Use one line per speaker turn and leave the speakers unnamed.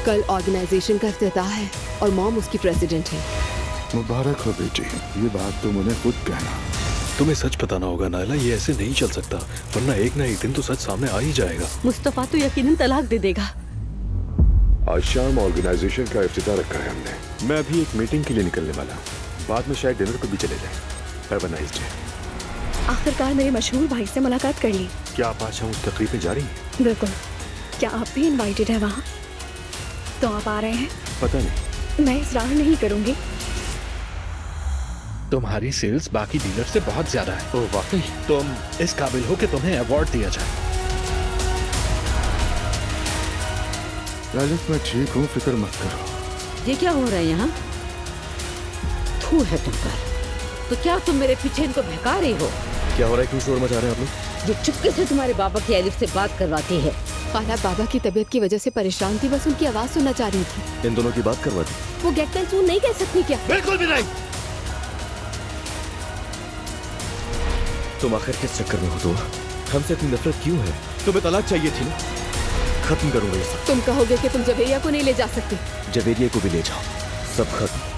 कल ऑर्गेनाइजेशन का इफ्तिताह है और मॉम उसकी प्रेसिडेंट है।
मुबारक हो बेटी, ये बात तुम उन्हें खुद कहना।
तुम्हें सच बताना होगा नायला, ये ऐसे नहीं चल सकता, वरना एक ना एक दिन तो सच सामने आ ही जाएगा।
मुस्तफा तो यकीनन तलाक दे देगा।
आज शाम ऑर्गेनाइजेशन का इफ्तिताह रखा है हमने। मैं अभी एक मीटिंग के लिए निकलने वाला हूँ, बाद में शायद डिनर को भी चले जाएं। Have a nice day.
आखिरकार मेरे मशहूर भाई से मुलाकात कर ली।
क्या आप आज शाम उस तकरीब में जा रही हैं?
बिल्कुल। क्या आप भी इनवाइटेड है वहाँ? तो आप आ रहे हैं?
पता नहीं।
मैं इसरार नहीं करूँगी।
तुम्हारी सेल्स बाकी डीलर से बहुत ज्यादा है।
ओह वाकई?
तुम इस काबिल हो कि तुम्हें अवार्ड दिया जाए।
राजस, मैं ठीक हूँ, फिक्र मत करो।
ये क्या हो रहा है यहाँ? थू है तुम पर। तो क्या तुम मेरे पीछे इनको बहका रही हो?
क्या हो रहा है? क्यों शोर मचा रहे हैं आप लोग?
जो चुपके से तुम्हारे बाबा की एलिफ से बात करवाती है।
खाला बाबा की तबीयत की वजह से परेशान थी, बस उनकी आवाज सुनना चाह रही थी।
इन दोनों की बात करवा दी?
वो गेट वेल सून नहीं कह सकती क्या?
बिल्कुल भी नहीं।
तुम आखिर किस चक्कर में हो? तो हमसे इतनी नफरत क्यों है? तुम्हें तलाक चाहिए थी ना? खत्म करूंगा ये सब।
तुम कहोगे कि तुम जवेरिया को नहीं ले जा सकते।
जवेरिया को भी ले जाओ, सब खत्म।